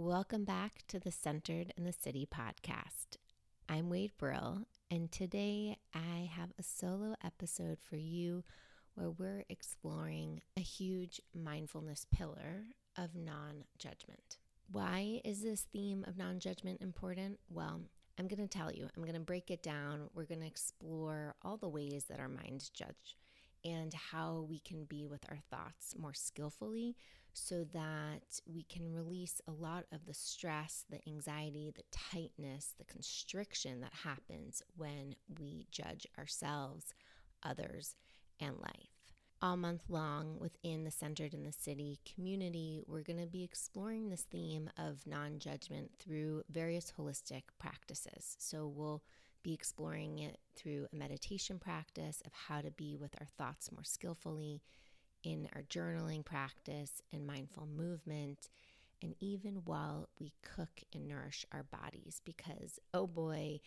Welcome back to the Centered in the City podcast. I'm Wade Brill, and today I have a solo episode for you where we're exploring a huge mindfulness pillar of non-judgment. Why is this theme of non-judgment important? Well, I'm going to tell you. I'm going to break it down. We're going to explore all the ways that our minds judge and how we can be with our thoughts more skillfully so that we can release a lot of the stress, the anxiety, the tightness, the constriction that happens when we judge ourselves, others, and life. All month long within the Centered in the City community, we're going to be exploring this theme of non-judgment through various holistic practices. So we'll be exploring it through a meditation practice of how to be with our thoughts more skillfully, in our journaling practice and mindful movement, and even while we cook and nourish our bodies, because, oh boy,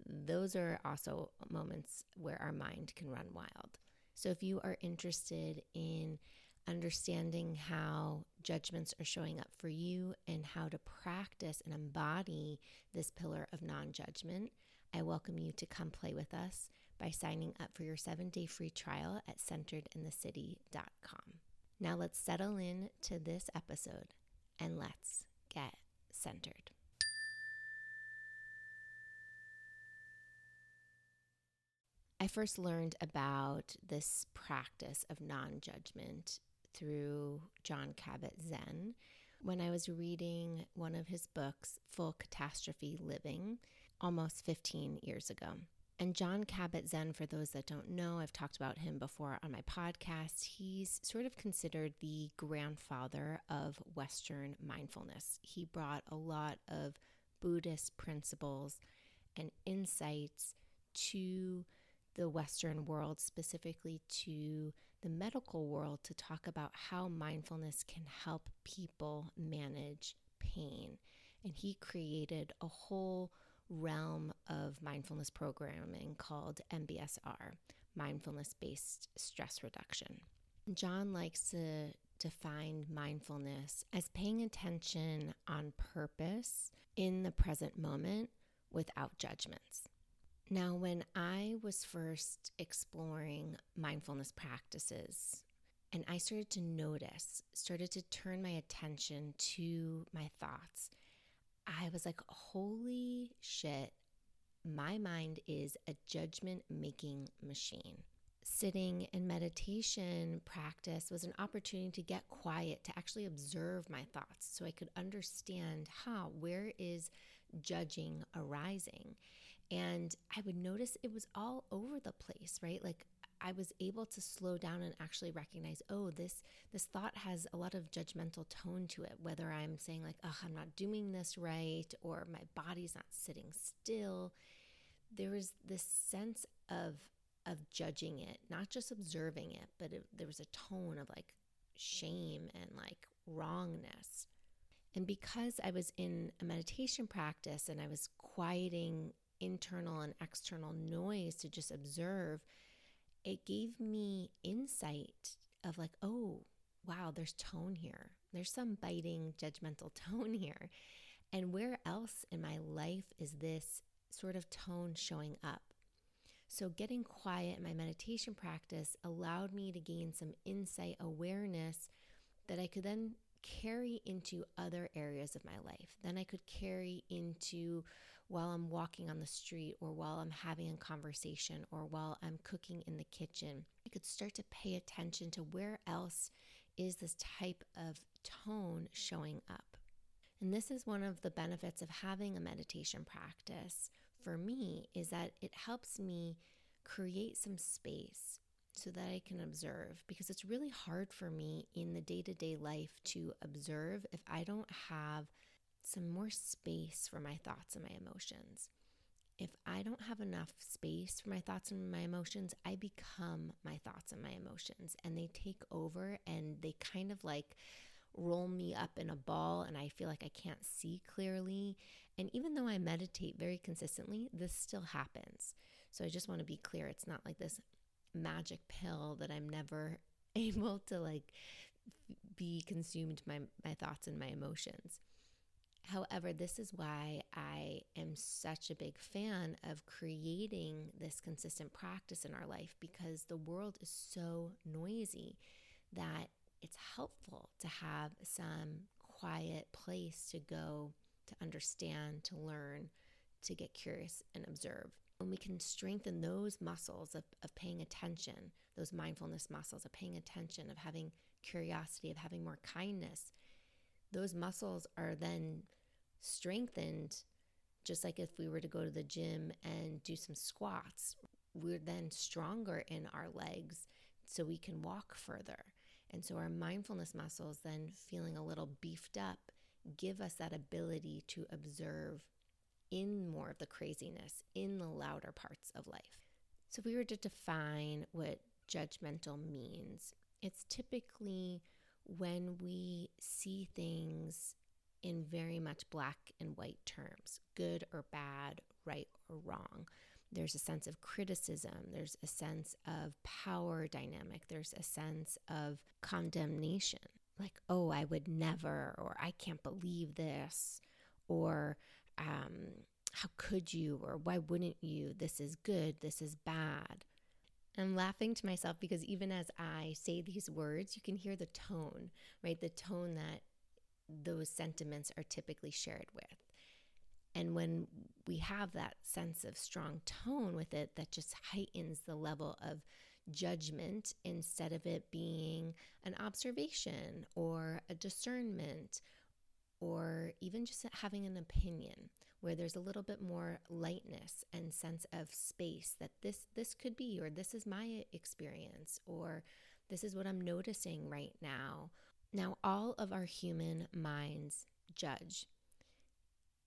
those are also moments where our mind can run wild. So if you are interested in understanding how judgments are showing up for you and how to practice and embody this pillar of non-judgment, I welcome you to come play with us by signing up for your 7-day free trial at centeredinthecity.com. Now let's settle in to this episode and let's get centered. I first learned about this practice of non-judgment through Jon Kabat-Zinn when I was reading one of his books, Full Catastrophe Living, almost 15 years ago. And Jon Kabat-Zinn, for those that don't know, I've talked about him before on my podcast. He's sort of considered the grandfather of Western mindfulness. He brought a lot of Buddhist principles and insights to the Western world, specifically to the medical world, to talk about how mindfulness can help people manage pain. And he created a whole realm of mindfulness programming called MBSR, mindfulness-based stress reduction. Jon likes to define mindfulness as paying attention on purpose in the present moment without judgments. Now, when I was first exploring mindfulness practices and I started to turn my attention to my thoughts, I was like, holy shit, my mind is a judgment-making machine. Sitting in meditation practice was an opportunity to get quiet, to actually observe my thoughts so I could understand where is judging arising. And I would notice it was all over the place, right? Like I was able to slow down and actually recognize, this thought has a lot of judgmental tone to it, whether I'm saying like, I'm not doing this right, or my body's not sitting still. There was this sense of judging it, not just observing it, but there was a tone of like shame and like wrongness. And because I was in a meditation practice and I was quieting internal and external noise to just observe, it gave me insight of like, oh, wow, there's tone here. There's some biting, judgmental tone here. And where else in my life is this sort of tone showing up? So getting quiet in my meditation practice allowed me to gain some insight, awareness that I could then carry into other areas of my life. Then I could carry into while I'm walking on the street, or while I'm having a conversation, or while I'm cooking in the kitchen. I could start to pay attention to where else is this type of tone showing up. And this is one of the benefits of having a meditation practice for me, is that it helps me create some space so that I can observe, because it's really hard for me in the day-to-day life to observe if I don't have some more space for my thoughts and my emotions. If I don't have enough space for my thoughts and my emotions, I become my thoughts and my emotions, and they take over and they kind of like roll me up in a ball, and I feel like I can't see clearly. And even though I meditate very consistently, this still happens. So I just want to be clear, it's not like this magic pill that I'm never able to like be consumed by my thoughts and my emotions. However, this is why I am such a big fan of creating this consistent practice in our life, because the world is so noisy that it's helpful to have some quiet place to go, to understand, to learn, to get curious and observe. When we can strengthen those muscles of paying attention, those mindfulness muscles of paying attention, of having curiosity, of having more kindness, those muscles are then strengthened. Just like if we were to go to the gym and do some squats, we're then stronger in our legs so we can walk further. And so our mindfulness muscles, then feeling a little beefed up, give us that ability to observe in more of the craziness, in the louder parts of life. So if we were to define what judgmental means, it's typically when we see things in very much black and white terms, good or bad, right or wrong. There's a sense of criticism. There's a sense of power dynamic. There's a sense of condemnation, like, oh, I would never, or I can't believe this, or how could you, or why wouldn't you? This is good. This is bad. I'm laughing to myself because even as I say these words, you can hear the tone, right? The tone that those sentiments are typically shared with. And when we have that sense of strong tone with it, that just heightens the level of judgment instead of it being an observation or a discernment or even just having an opinion, where there's a little bit more lightness and sense of space that this could be, or this is my experience, or this is what I'm noticing right now. Now, all of our human minds judge.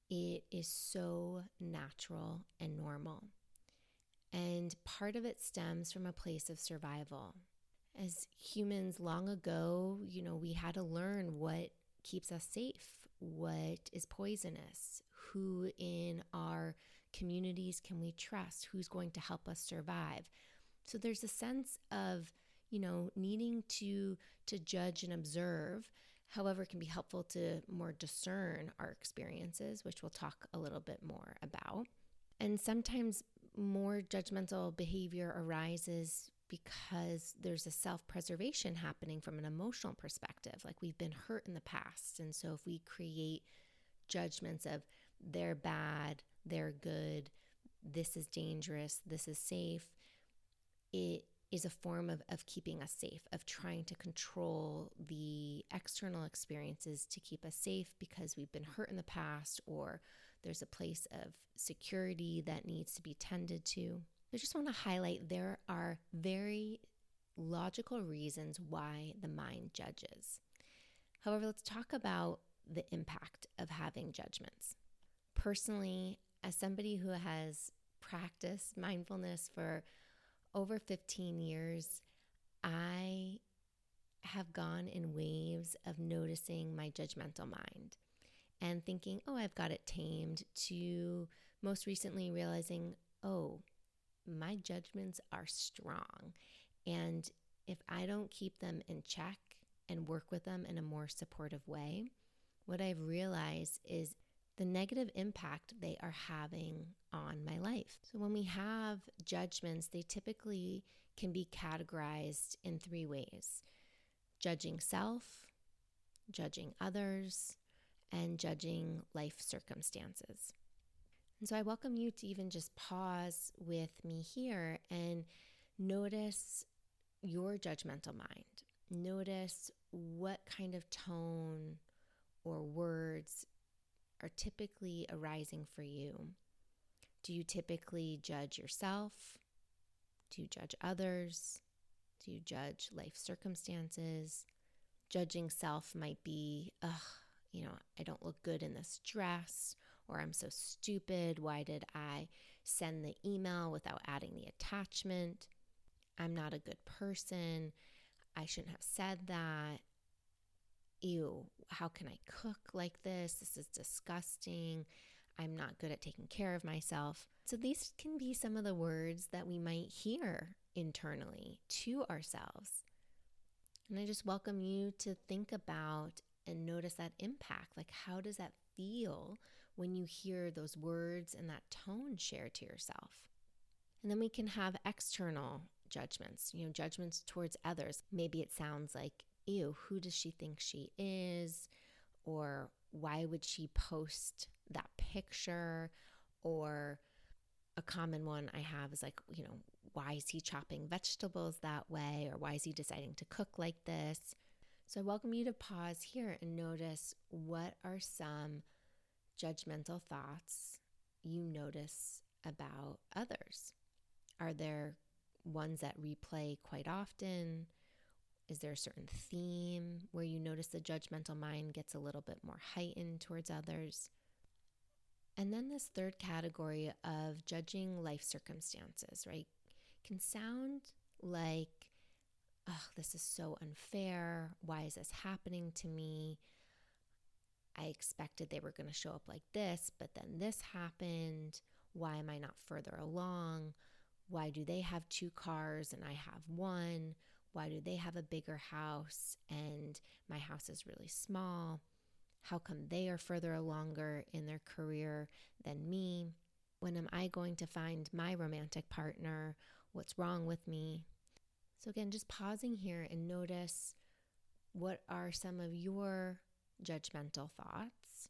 It is so natural and normal. And part of it stems from a place of survival. As humans long ago, we had to learn what keeps us safe, what is poisonous, who in our communities can we trust, who's going to help us survive. So there's a sense of, needing to judge and observe. However, it can be helpful to more discern our experiences, which we'll talk a little bit more about. And sometimes more judgmental behavior arises because there's a self-preservation happening from an emotional perspective, like we've been hurt in the past. And so if we create judgments of they're bad, they're good, this is dangerous, this is safe, it is a form of keeping us safe, of trying to control the external experiences to keep us safe because we've been hurt in the past, or there's a place of security that needs to be tended to. I just want to highlight there are very logical reasons why the mind judges. However, let's talk about the impact of having judgments. Personally, as somebody who has practiced mindfulness for over 15 years, I have gone in waves of noticing my judgmental mind and thinking, oh, I've got it tamed, to most recently realizing, oh, my judgments are strong. And if I don't keep them in check and work with them in a more supportive way, what I've realized is the negative impact they are having on my life. So when we have judgments, they typically can be categorized in 3 ways: judging self, judging others, and judging life circumstances. And so I welcome you to even just pause with me here and notice your judgmental mind. Notice what kind of tone or words are typically arising for you. Do you typically judge yourself? Do you judge others? Do you judge life circumstances? Judging self might be, I don't look good in this dress, or I'm so stupid. Why did I send the email without adding the attachment? I'm not a good person. I shouldn't have said that. Ew, how can I cook like this? This is disgusting. I'm not good at taking care of myself. So these can be some of the words that we might hear internally to ourselves. And I just welcome you to think about and notice that impact. Like, how does that feel when you hear those words and that tone shared to yourself? And then we can have external judgments, judgments towards others. Maybe it sounds like, ew, who does she think she is? Or why would she post that picture? Or a common one I have is like, why is he chopping vegetables that way? Or why is he deciding to cook like this? So I welcome you to pause here and notice, what are some judgmental thoughts you notice about others? Are there ones that replay quite often? Is there a certain theme where you notice the judgmental mind gets a little bit more heightened towards others? And then this third category of judging life circumstances, right, can sound like, oh, this is so unfair. Why is this happening to me? I expected they were going to show up like this, but then this happened. Why am I not further along? Why do they have 2 cars and I have 1? Why do they have a bigger house and my house is really small? How come they are further longer in their career than me? When am I going to find my romantic partner? What's wrong with me? So again, just pausing here and notice, what are some of your judgmental thoughts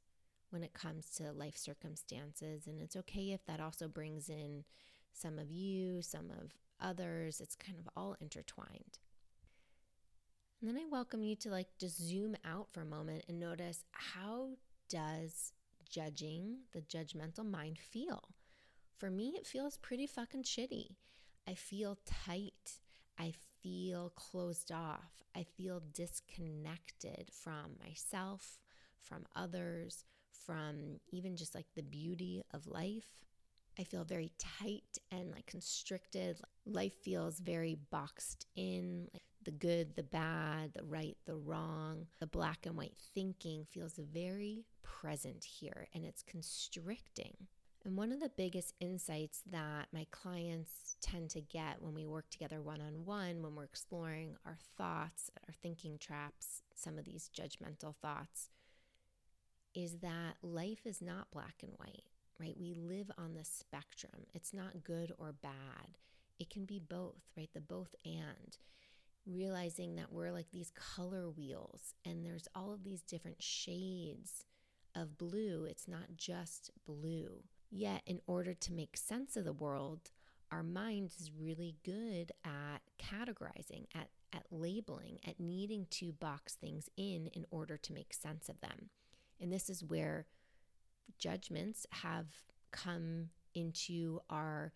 when it comes to life circumstances? And it's okay if that also brings in some of you, some of others. It's kind of all intertwined. And then I welcome you to just zoom out for a moment and notice, how does judging, the judgmental mind, feel? For me, it feels pretty fucking shitty. I feel tight. I feel closed off. I feel disconnected from myself, from others, from even just the beauty of life. I feel very tight and constricted. Life feels very boxed in. The good, the bad, the right, the wrong, the black and white thinking feels very present here, and it's constricting. And one of the biggest insights that my clients tend to get when we work together one-on-one, when we're exploring our thoughts, our thinking traps, some of these judgmental thoughts, is that life is not black and white, right? We live on the spectrum. It's not good or bad. It can be both, right? The both and. Realizing that we're like these color wheels and there's all of these different shades of blue. It's not just blue. Yet, in order to make sense of the world, our mind is really good at categorizing, at labeling, at needing to box things in order to make sense of them. And this is where judgments have come into our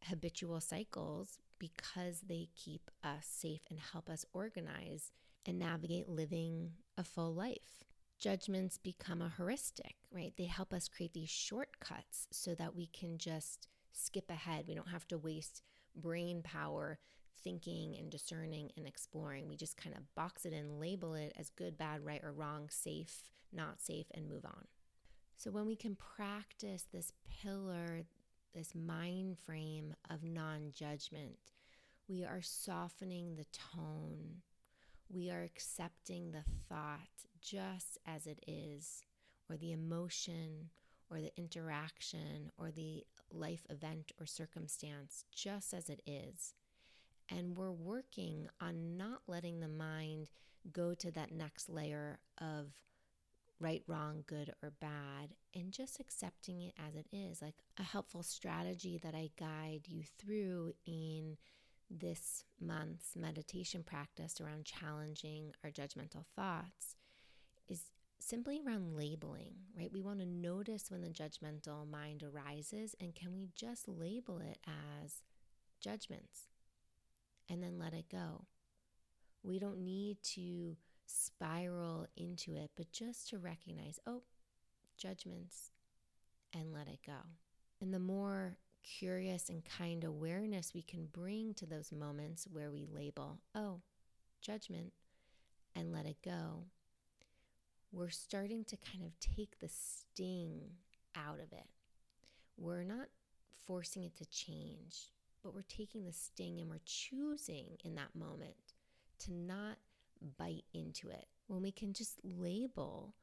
habitual cycles, because they keep us safe and help us organize and navigate living a full life. Judgments become a heuristic, right? They help us create these shortcuts so that we can just skip ahead. We don't have to waste brain power thinking and discerning and exploring. We just kind of box it in, label it as good, bad, right, or wrong, safe, not safe, and move on. So when we can practice this pillar, this mind frame of non-judgment, we are softening the tone. We are accepting the thought just as it is, or the emotion, or the interaction, or the life event or circumstance just as it is. And we're working on not letting the mind go to that next layer of right, wrong, good, or bad, and just accepting it as it is. Like a helpful strategy that I guide you through in this month's meditation practice around challenging our judgmental thoughts is simply around labeling, right? We want to notice when the judgmental mind arises, and can we just label it as judgments and then let it go? We don't need to spiral into it, but just to recognize, oh, judgments, and let it go. And the more curious and kind awareness we can bring to those moments where we label, oh, judgment, and let it go, we're starting to kind of take the sting out of it. We're not forcing it to change, but we're taking the sting and we're choosing in that moment to not bite into it, When we can just label,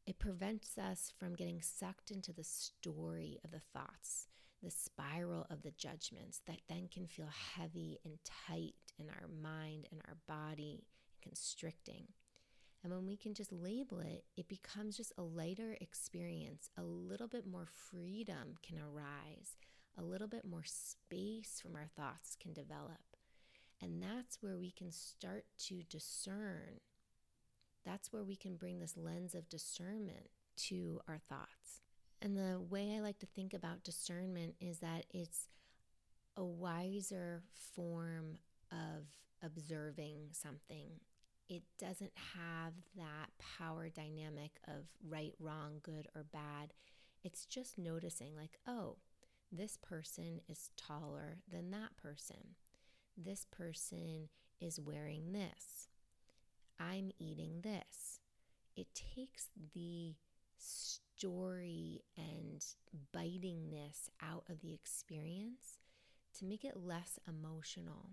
it prevents us from getting sucked into the story of the thoughts, the spiral of the judgments that then can feel heavy and tight in our mind and our body, constricting. And when we can just label it, it becomes just a lighter experience. A little bit more freedom can arise. A little bit more space from our thoughts can develop. And that's where we can start to discern. That's where we can bring this lens of discernment to our thoughts. And the way I like to think about discernment is that it's a wiser form of observing something. It doesn't have that power dynamic of right, wrong, good, or bad. It's just noticing like, oh, this person is taller than that person. This person is wearing this. I'm eating this. It takes the story and bitingness out of the experience to make it less emotional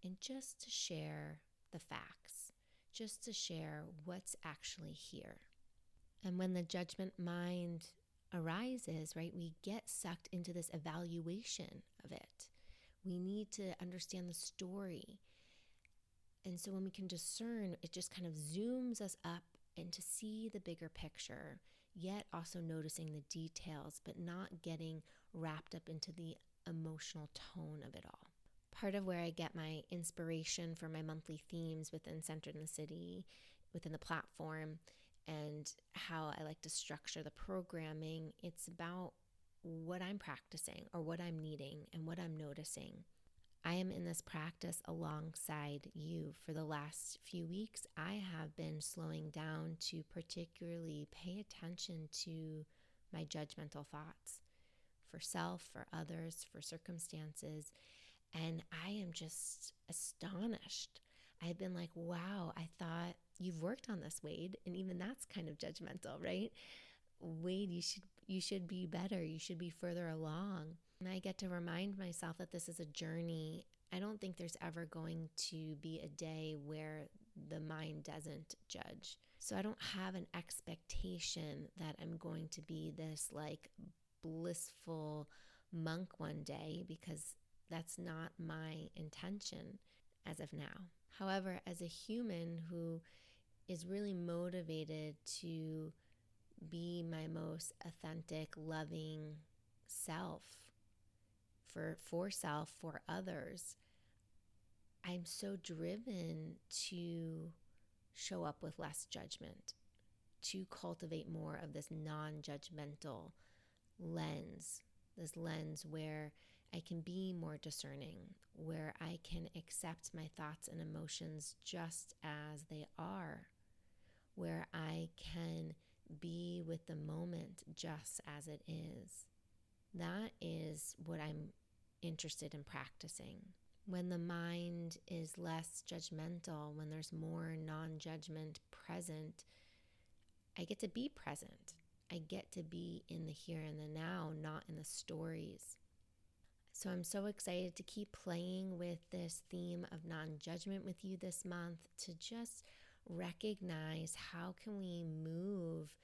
and just to share the facts, just to share what's actually here. And when the judgment mind arises, right, we get sucked into this evaluation of it. We need to understand the story. And so when we can discern, it just kind of zooms us up and to see the bigger picture, yet also noticing the details, but not getting wrapped up into the emotional tone of it all. Part of where I get my inspiration for my monthly themes within Centered in the City, within the platform, and how I like to structure the programming, it's about what I'm practicing or what I'm needing and what I'm noticing. I am in this practice alongside you. For the last few weeks, I have been slowing down to particularly pay attention to my judgmental thoughts for self, for others, for circumstances. And I am just astonished. I've been like, wow, I thought you've worked on this, Wade. And even that's kind of judgmental, right? Wade, you should be better. You should be further along. And I get to remind myself that this is a journey. I don't think there's ever going to be a day where the mind doesn't judge. So I don't have an expectation that I'm going to be this like blissful monk one day, because that's not my intention as of now. However, as a human who is really motivated to be my most authentic, loving self, for self, for others, I'm so driven to show up with less judgment, to cultivate more of this non-judgmental lens, this lens where I can be more discerning, where I can accept my thoughts and emotions just as they are, where I can be with the moment just as it is. That is what I'm interested in practicing. When the mind is less judgmental, when there's more non-judgment present, I get to be present. I get to be in the here and the now, not in the stories. So I'm so excited to keep playing with this theme of non-judgment with you this month, to just recognize how can we move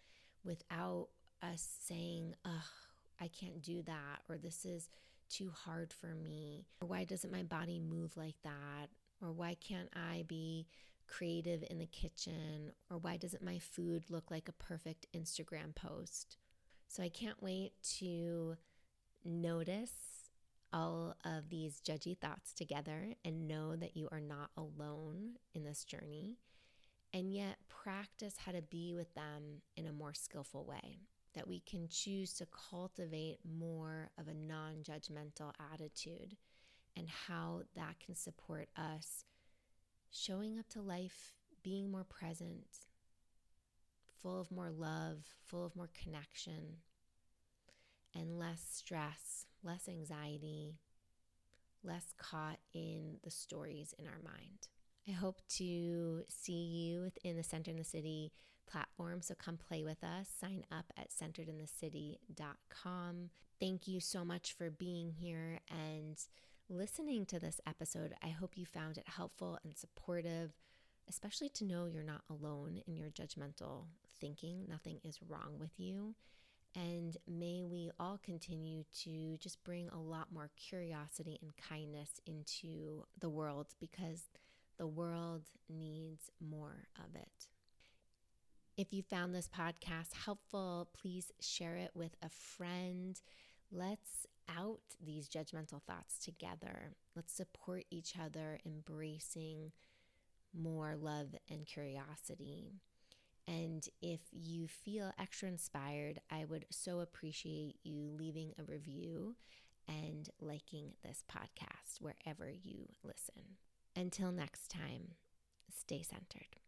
without us saying, ugh, I can't do that, or this is too hard for me, or why doesn't my body move like that, or why can't I be creative in the kitchen, or why doesn't my food look like a perfect Instagram post. So I can't wait to notice all of these judgy thoughts together and know that you are not alone in this journey, and yet practice how to be with them in a more skillful way, that we can choose to cultivate more of a non-judgmental attitude, and how that can support us showing up to life, being more present, full of more love, full of more connection, and less stress, less anxiety, less caught in the stories in our mind. I hope to see you within the Centered in the City platform, so come play with us. Sign up at centeredinthecity.com. Thank you so much for being here and listening to this episode. I hope you found it helpful and supportive. especially to know you're not alone in your judgmental thinking. Nothing is wrong with you. And may we all continue to just bring a lot more curiosity and kindness into the world, because the world needs more of it. If you found this podcast helpful, please share it with a friend. Let's out these judgmental thoughts together. Let's support each other, embracing more love and curiosity. And if you feel extra inspired, I would so appreciate you leaving a review and liking this podcast wherever you listen. Until next time, stay centered.